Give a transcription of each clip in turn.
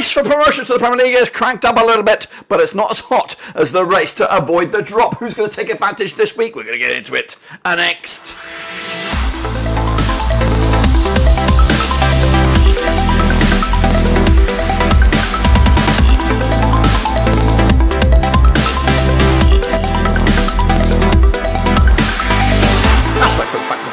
race for promotion to the Premier League is cranked up a little bit, but it's not as hot as the race to avoid the drop. Who's going to take advantage this week? We're going to get into it next.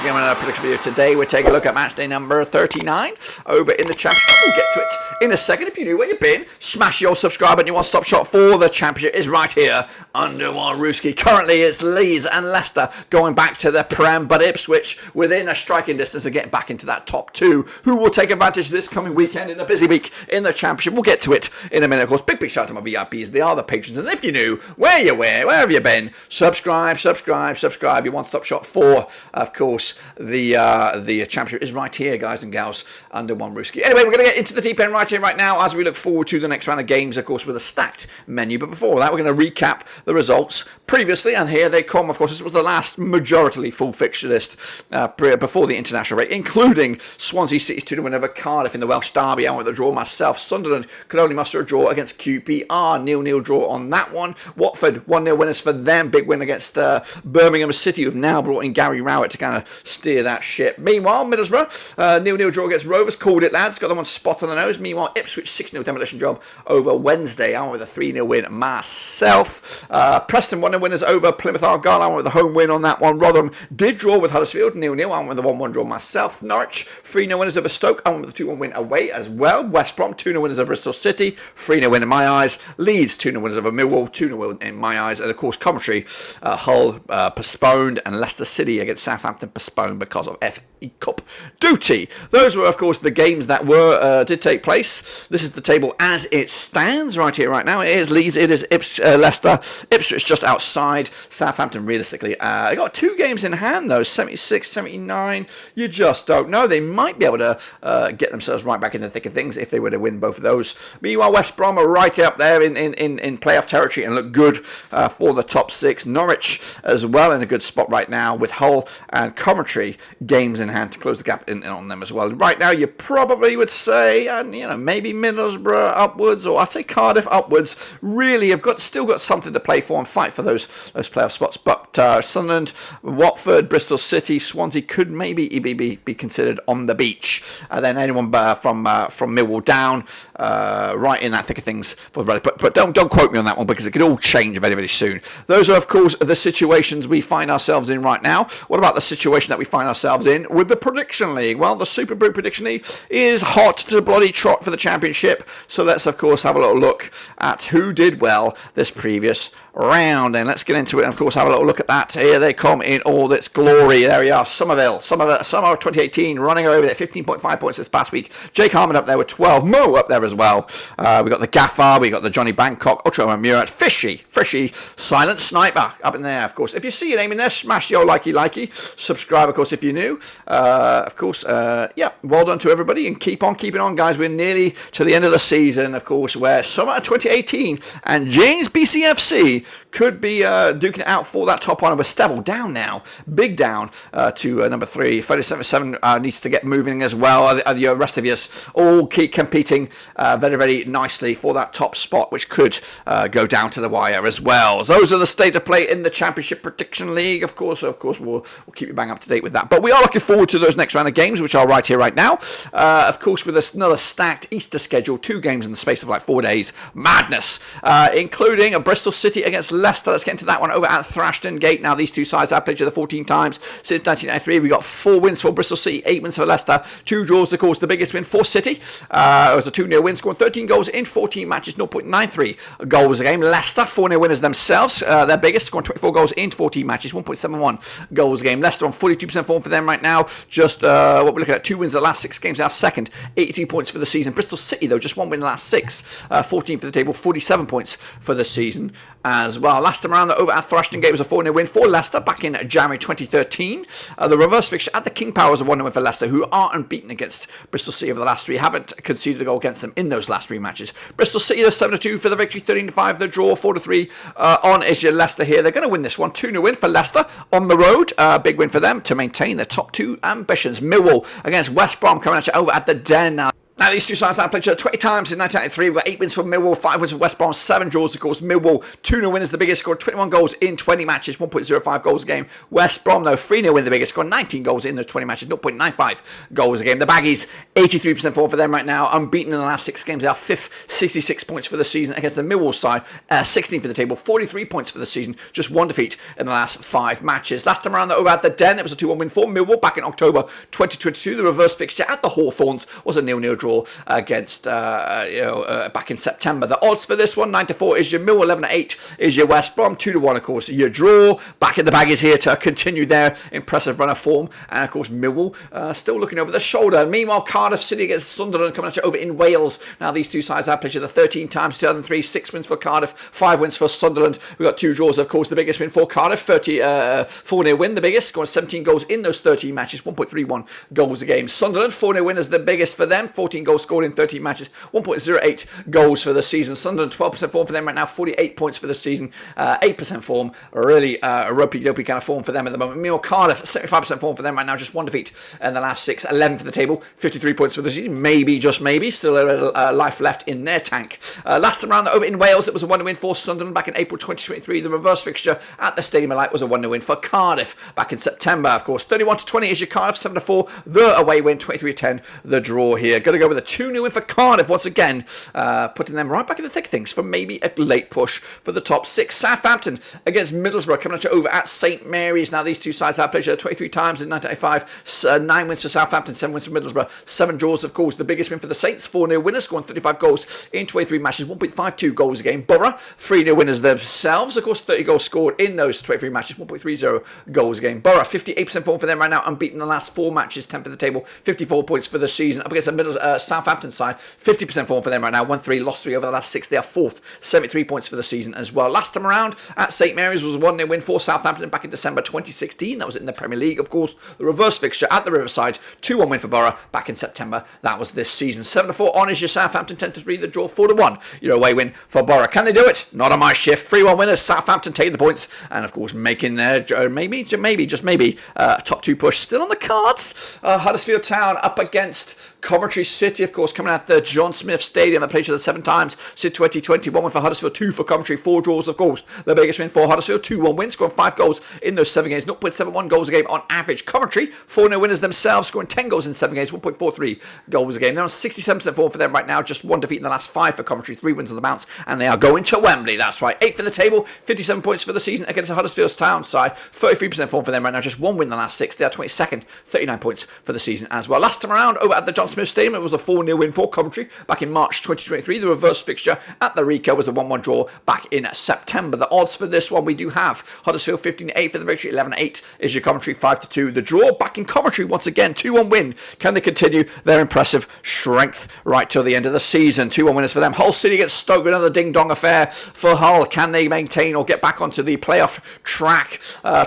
In our prediction video today, we're taking a look at match day number 39 over in the Championship. We'll get to it in a second. If you knew where you've been, smash your subscribe button. Your one-stop shop for the Championship is right here under one Rooski. Currently, it's Leeds and Leicester going back to the Prem, but Ipswich within a striking distance of getting back into that top two. Who will take advantage this coming weekend in a busy week in the Championship? We'll get to it in a minute. Of course, big shout out to my VIPs. They are the patrons. And if you knew where have you been, subscribe. Your one-stop shop for, of course, the Championship is right here, guys and gals, under one Rooski. Anyway, we're going to get into the deep end right here, right now, as we look forward to the next round of games, of course, with a stacked menu. But before that, we're going to recap the results previously, and here they come. Of course, this was the last majority full fixture list before the international break, including Swansea City's 2-0 win over Cardiff in the Welsh derby. I went with a draw myself. Sunderland could only muster a draw against QPR. 0-0 draw on that one. Watford 1-0 winners for them. Big win against Birmingham City, who've now brought in Gary Rowett to kind of steer that ship. Meanwhile, Middlesbrough 0-0 draw against Rovers. Called it, lads. Got them on spot on the nose. Meanwhile, Ipswich 6-0 demolition job over Wednesday. I went with a 3-0 win myself. Preston 1-0 winners over Plymouth Argyle. I went with a home win on that one. Rotherham did draw with Huddersfield 0-0. I went with a 1-1 draw myself. Norwich 3-0 winners over Stoke. I went with a 2-1 win away as well. West Brom 2-0 winners over Bristol City. 3-0 win in my eyes. Leeds 2-0 winners over Millwall. 2-0 win in my eyes. And of course, Coventry, Hull postponed, and Leicester City against Southampton postponed because of FA Cup duty. Those were, of course, the games that did take place. This is the table as it stands right here, right now. It is Leeds, it is Leicester. Ipswich just outside. Southampton, realistically, they got 2 games in hand, though. 76, 79. You just don't know. They might be able to get themselves right back in the thick of things if they were to win both of those. Meanwhile, West Brom are right up there in playoff territory and look good for the top 6. Norwich as well in a good spot right now, with Hull and Coventry games in hand to close the gap on them as well. Right now, you probably would say, maybe Middlesbrough upwards, or I'd say Cardiff upwards, really have still got something to play for and fight for those playoff spots. But Sunderland, Watford, Bristol City, Swansea could maybe be considered on the beach. Then anyone from Millwall down, right in that thick of things for the but don't quote me on that one, because it could all change very, very soon. Those are, of course, the situations we find ourselves in right now. What about the situation that we find ourselves in with the Prediction League? Well, the Super Brew Prediction League is hot to the bloody trot for the Championship. So let's, of course, have a little look at who did well this previous round, and let's get into it and, of course, have a little look at that. Here they come in all its glory. There we are, summer of 2018, running over there, 15.5 points this past week. Jake Harmon up there with 12. Mo up there as well. We got the Gaffer, we got the Johnny Bangkok, Ultra Murat, Fishy, Silent Sniper up in there. Of course, if you see your name in there, smash your likey. Subscribe, of course, if you're new. Of course, well done to everybody, and keep on keeping on, guys. We're nearly to the end of the season, of course, where summer of 2018 and James BCFC could be duking it out for that top honor. We're Stable down now, big down to number 3. 37 needs to get moving as well. The rest of you all keep competing very, very nicely for that top spot, which could go down to the wire as well. Those are the state of play in the Championship Prediction League. Of course, we'll keep you bang up to date with that. But we are looking forward to those next round of games, which are right here, right now. Of course, with another stacked Easter schedule, 2 games in the space of like 4 days. Madness, including a Bristol City against Leicester. Let's get into that one over at Thrashton Gate. Now, these two sides have played each other 14 times since 1993. We got 4 wins for Bristol City, 8 wins for Leicester, 2 draws. Of course, the biggest win for City. It was a 2-0 win, scoring 13 goals in 14 matches, 0.93 goals a game. Leicester, 4-0 winners themselves. Their biggest, scoring 24 goals in 14 matches, 1.71 goals a game. Leicester on 42% form for them right now. Just what we're looking at, 2 wins the last 6 games. Now second, 82 points for the season. Bristol City, though, just 1 win in the last 6. 14 for the table, 47 points for the season as well. Last time around, over at Thrashton Gate was a 4-0 win for Leicester back in January 2013. The reverse fixture at the King Power was a 1-0 win for Leicester, who are unbeaten against Bristol City over the last 3. Haven't conceded a goal against them in those last 3 matches. Bristol City, 7-2 for the victory, 13-5 the draw, 4-3 on is your Leicester here. They're going to win this one. 2-0 win for Leicester on the road. Big win for them to maintain their top 2 ambitions. Millwall against West Brom coming at you over at the Den now. Now, these two sides have played each other 20 times in 1993. We've got 8 wins for Millwall, 5 wins for West Brom, 7 draws, of course. Millwall, 2-0 win is the biggest, scored 21 goals in 20 matches, 1.05 goals a game. West Brom, though, 3-0 win the biggest, scored 19 goals in those 20 matches, 0.95 goals a game. The Baggies, 83% form for them right now, unbeaten in the last 6 games. They are 5th, 66 points for the season against the Millwall side, 16th for the table, 43 points for the season, just 1 defeat in the last 5 matches. Last time around, over at the Den, it was a 2-1 win for Millwall back in October 2022. The reverse fixture at the Hawthorns was a 0-0 draw against back in September. The odds for this one, 9-4 is your Millwall, 11-8 is your West Brom, 2-1 of course your draw. Back in the Baggies here to continue their impressive run of form, and of course Millwall still looking over the shoulder. Meanwhile, Cardiff City against Sunderland coming at you over in Wales. Now these two sides have played each other 13 times, 2003, 6 wins for Cardiff, 5 wins for Sunderland. We've got 2 draws, of course. The biggest win for Cardiff, 4-0 win, the biggest, scoring 17 goals in those 13 matches, 1.31 goals a game. Sunderland, 4-0 win is the biggest for them, 14 goals scored in 13 matches, 1.08 goals for the season. Sunderland, 12% form for them right now, 48 points for the season, 8% form, really a ropey-dopey kind of form for them at the moment. Meanwhile, Cardiff, 75% form for them right now, just 1 defeat in the last 6, 11 for the table, 53 points for the season, maybe, just maybe, still a little life left in their tank. Last time around over in Wales, it was a 1-0 win for Sunderland back in April 2023. The reverse fixture at the Stadium of Light was a 1-0 win for Cardiff back in September. Of course, 31-20 is your Cardiff, 7-4 the away win, 23-10 the draw here. Going to go with a 2-0 win for Cardiff once again, putting them right back in the thick of things for maybe a late push for the top 6. Southampton against Middlesbrough coming at you over at St Mary's. Now these two sides have played 23 times in 1985, 9 wins for Southampton, 7 wins for Middlesbrough, 7 draws of course. The biggest win for the Saints, 4-0 winners, scoring 35 goals in 23 matches, 1.52 goals a game. Borough, 3-0 winners themselves, of course, 30 goals scored in those 23 matches, 1.30 goals a game. Borough, 58% form for them right now, unbeaten in the last 4 matches, 10th for the table, 54 points for the season. Up against the Southampton side, 50% form for them right now, 1-3, lost 3 over the last 6. They are 4th, 73 points for the season as well. Last time around at St Mary's was a 1-0 win for Southampton back in December 2016. That was in the Premier League, of course. The reverse fixture at the Riverside, 2-1 win for Borough back in September. That was this season. 7-4 on is your Southampton, 10-3 the draw, 4-1 your away win for Borough. Can they do it? Not on my shift. 3-1 winners. Southampton take the points, and of course making their maybe top 2 push still on the cards. Huddersfield Town up against Coventry City, of course, coming out the John Smith Stadium. They played each other 7 times since 2020. 1 win for Huddersfield, 2 for Coventry, 4 draws, of course. The biggest win for Huddersfield, 2-1 win, scoring 5 goals in those 7 games, 0.71 goals a game on average. Coventry, 4-0 winners themselves, scoring 10 goals in 7 games, 1.43 goals a game. They're on 67% form for them right now, just 1 defeat in the last 5 for Coventry, 3 wins on the bounce, and they are going to Wembley. That's right, 8th for the table, 57 points for the season against the Huddersfield Town side, 33% form for them right now, just 1 win in the last 6. They are 22nd, 39 points for the season as well. Last time around over at the John Smith Stadium, it was a 4-0 win for Coventry back in March 2023. The reverse fixture at the Rico was a 1-1 draw back in September. The odds for this one we do have Huddersfield 15-8 for the victory, 11-8 is your Coventry, 5-2 the draw. Back in Coventry once again, 2-1 win. Can they continue their impressive strength right till the end of the season? 2-1 winners for them. Hull City against Stoke, another ding-dong affair for Hull. Can they maintain or get back onto the playoff track?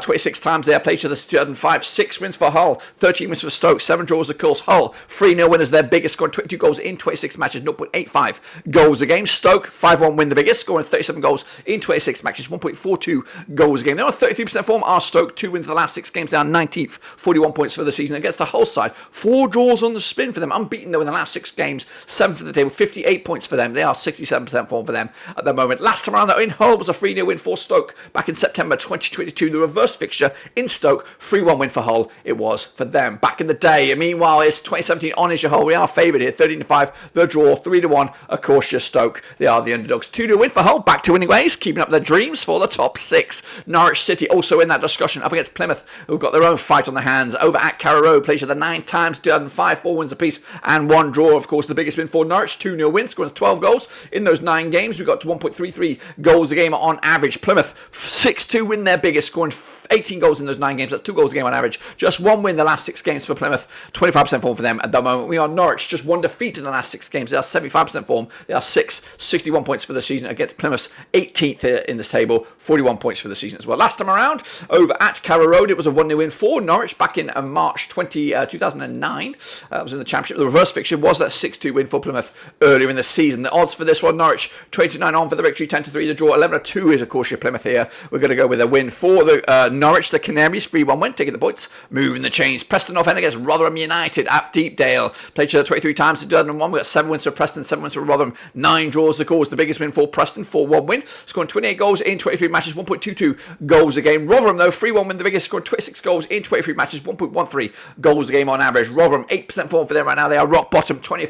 26 times they have played each other since 2005. 6 wins for Hull, 13 wins for Stoke, 7 draws of course. Hull, 3-0 winners, their biggest, scoring 22 goals in 26 matches, 0.85 goals a game. Stoke, 5-1 win the biggest, scoring 37 goals in 26 matches, 1.42 goals a game. They're on 33% form, are Stoke, 2 wins the last 6 games, down 19th, 41 points for the season against the Hull side. 4 draws on the spin for them, unbeaten though in the last 6 games, 7th for the table, 58 points for them. They are 67% form for them at the moment. Last time around though in Hull was a 3-0 win for Stoke back in September 2022. The reverse fixture in Stoke, 3-1 win for Hull, it was for them back in the day. Meanwhile, it's 2017 on is your Hull. We are favoured here, 13-5 the draw, 3-1 of course your Stoke. They are the underdogs. 2-0 win for Hull, back to winning ways, keeping up their dreams for the top 6. Norwich City also in that discussion up against Plymouth, who've got their own fight on their hands over at Carrow Road. Played each other 9 times, 2005, 4 wins apiece and 1 draw. Of course, the biggest win for Norwich, 2-0 win, scoring 12 goals in those 9 games. We got to 1.33 goals a game on average. Plymouth 6-2 win, their biggest, scoring 18 goals in those 9 games. That's 2 goals a game on average. Just 1 win the last 6 games for Plymouth. 25% form for them at the moment. We are Norwich, just 1 defeat in the last 6 games. They are 75% form. They are 6th, 61 points for the season against Plymouth's 18th in this table, 41 points for the season as well. Last time around, over at Carrow Road, it was a 1-0 win for Norwich back in March 2009. It was in the Championship. The reverse fixture was that 6-2 win for Plymouth earlier in the season. The odds for this one, Norwich 29 on for the victory, 10-3 the draw, 11-2 is of course your Plymouth here. We're going to go with a win for the Norwich. The Canaries, 3-1 win, taking the points, moving the chains. Preston North End against Rotherham United at Deepdale. Played each other 23 times in 2001. We got 7 wins for Preston, 7 wins for Rotherham, 9 draws. The cause, the biggest win for Preston, 4-1 win, scoring 28 goals in 23 matches, 1.22 goals a game. Rotherham, though, 3-1 win, the biggest, scoring 26 goals in 23 matches, 1.13 goals a game on average. Rotherham, 8% form for them right now. They are rock bottom, 20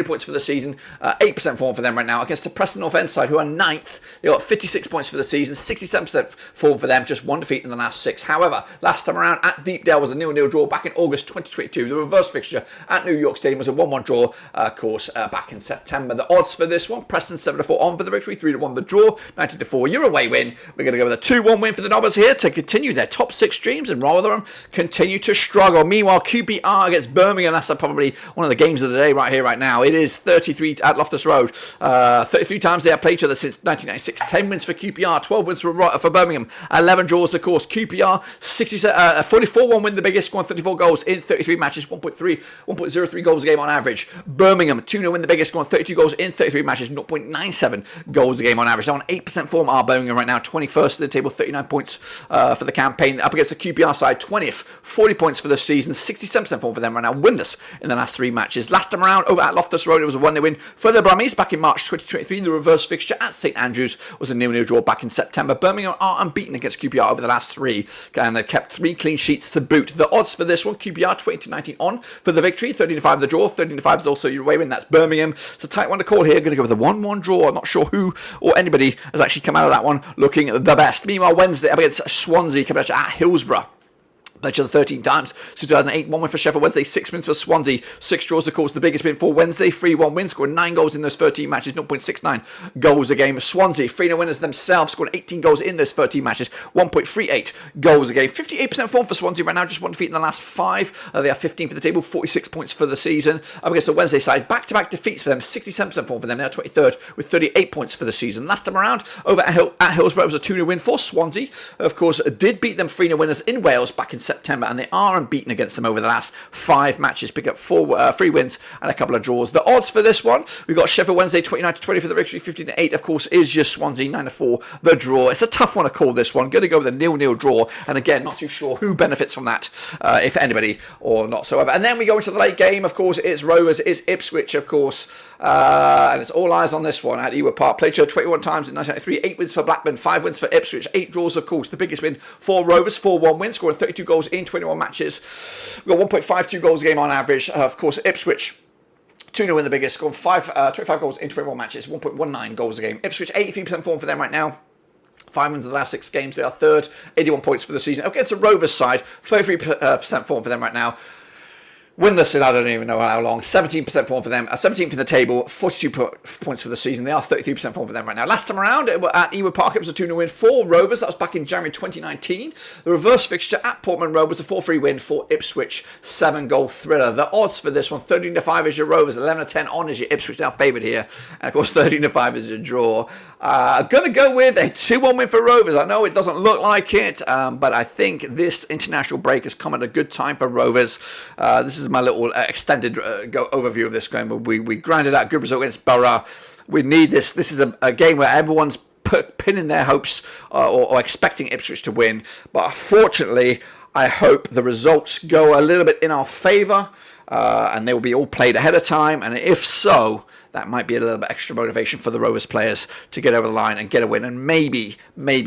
points for the season, 8% form for them right now. Against the Preston North End side, who are 9th, they got 56 points for the season, 67% form for them, just 1 defeat in the last 6. However, last time around at Deepdale was a 0-0 draw back in August 2022. The reverse fixture at New York Stadium was a 1-1 draw, of course, back in September. The odds for this one, Preston 7-4 on for the victory, 3-1 the draw, 90-4 your away win. We're going to go with a 2-1 win for the Nobbers here to continue their top 6 dreams, and Rotherham continue to struggle. Meanwhile, QPR against Birmingham, that's probably one of the games of the day right here, right now. It is 33 at Loftus Road. 33 times they have played each other since 1996. 10 wins for QPR, 12 wins for Birmingham, 11 draws, of course. QPR, 44-1 win, the biggest, scoring 34 goals in 33 matches, 1.03 goals a game on average. Birmingham, 2-0 win, the biggest, scoring 32 goals in 33 matches, 0.97 goals a game on average. They're on 8% form, are Birmingham right now, 21st in the table, 39 points for the campaign. Up against the QPR side, 20th, 40 points for the season, 67% form for them right now, winless in the last 3 matches. Last time around, over at Loftus Road, it was a 1-0 win for the Brummies back in March 2023. The reverse fixture at St Andrews was a 0-0 draw back in September. Birmingham are unbeaten against QPR over the last 3, and they've kept 3 clean sheets to boot. The odds for this one, QPR 20-19 on for the victory, 13-5 the draw, 13-5 is also your away win. That's Birmingham. It's a tight one to call here. Going to go with a 1-1 draw. I'm not sure who or anybody has actually come out of that one looking the best. Meanwhile, Wednesday up against Swansea, coming at Hillsborough. Played each other 13 times since 2008. 1 win for Sheffield Wednesday, 6 wins for Swansea, 6 draws, of course, the biggest win for Wednesday. 3-1 win, scoring 9 goals in those 13 matches, 0.69 goals a game. Swansea, 3-0 winners themselves, scoring 18 goals in those 13 matches, 1.38 goals a game. 58% form for Swansea right now, just 1 defeat in the last 5. They are 15th for the table, 46 points for the season. Up against the Wednesday side, back-to-back defeats for them, 67% form for them. They are 23rd with 38 points for the season. Last time around, over at Hillsborough, it was a 2-0 win for Swansea. Of course, did beat them 3-0 winners in Wales back in September, and they are unbeaten against them over the last 5 matches, pick up 3 wins and a couple of draws. The odds for this one, we've got Sheffield Wednesday 29-20 for the victory, 15-8 of course is just Swansea, 9-4 the draw. It's a tough one to call, this one. Going to go with a 0-0 draw, and again, not too sure who benefits from that, if anybody or not so ever. And then we go into the late game, of course. It's Rovers, it's Ipswich, of course, and it's all eyes on this one at Ewood Park. Played each other 21 times in 1993, 8 wins for Blackburn, 5 wins for Ipswich, 8 draws, of course. The biggest win for Rovers, 4-1 win, scoring 32 goals in 21 matches. We've got 1.52 goals a game on average. Of course, Ipswich, 2-0 win, the biggest, scoring 25 goals in 21 matches, 1.19 goals a game. Ipswich, 83% form for them right now. 5 wins in the last 6 games. They are 3rd, 81 points for the season. Against the Rovers side, 33% form for them right now. Winless in I don't even know how long. 17% form for them. 17th in the table. 42 points for the season. They are 33% form for them right now. Last time around at Ewood Park, it was a 2-0 win for Rovers. That was back in January 2019. The reverse fixture at Portman Road was a 4-3 win for Ipswich. 7-goal thriller. The odds for this one, 13-5 is your Rovers. 11-10 on is your Ipswich. Now favoured here. And of course, 13-5 is your draw. Going to go with a 2-1 win for Rovers. I know it doesn't look like it, but I think this international break has come at a good time for Rovers. This is my little extended overview of this game. We grinded out good result against Borough. We need this. This is a game where everyone's pinning their hopes or expecting Ipswich to win. But unfortunately, I hope the results go a little bit in our favour, and they will be all played ahead of time. And if so, that might be a little bit extra motivation for the Rovers players to get over the line and get a win, and maybe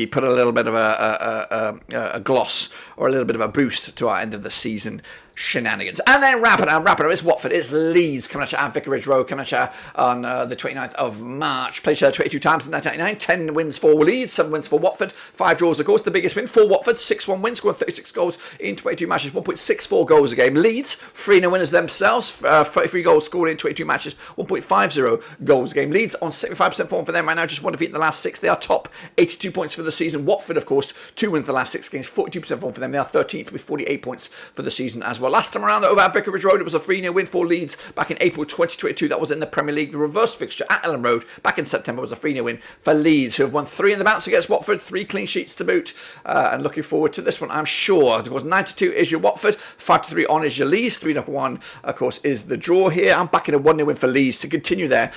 put a little bit of a gloss or a little bit of a boost to our end of the season shenanigans. And then wrap it up. It's Watford, it's Leeds coming at you at Vicarage Road, coming at you on the 29th of March. Played each other 22 times in 1999. 10 wins for Leeds, 7 wins for Watford, 5 draws, of course. The biggest win for Watford, 6-1 win, scoring 36 goals in 22 matches, 1.64 goals a game. Leeds, 3-0 winners themselves, 33 goals scored in 22 matches, 1.50 goals a game. Leeds on 75% form for them right now, just 1 defeat in the last 6. They are top, 82 points for the season. Watford, of course, 2 wins in the last 6 games, 42% form for them. They are 13th with 48 points for the season as well. Last time around, over at Vicarage Road, it was a 3-0 win for Leeds back in April 2022. That was in the Premier League. The reverse fixture at Ellen Road back in September was a 3-0 win for Leeds, who have won 3 in the bounce against Watford, 3 clean sheets to boot, and looking forward to this one, I'm sure. Of course, 9-2 is your Watford, 5-3 on is your Leeds, 3-1, of course, is the draw here. I'm backing a 1-0 win for Leeds to continue their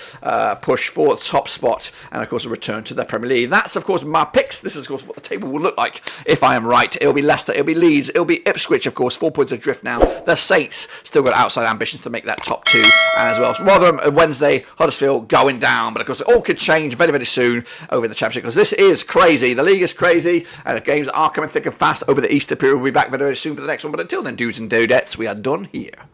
push for top spot, and of course a return to the Premier League. That's, of course, my picks. This is, of course, what the table will look like if I am right. It'll be Leicester, it'll be Leeds, it'll be Ipswich, of course, 4 points adrift now The Saints still got outside ambitions to make that top 2 as well. So Rotherham Wednesday, Huddersfield going down. But of course, it all could change very, very soon over in the Championship, because this is crazy. The league is crazy, and the games are coming thick and fast over the Easter period. We'll be back very, very soon for the next one. But until then, dudes and dudettes, we are done here.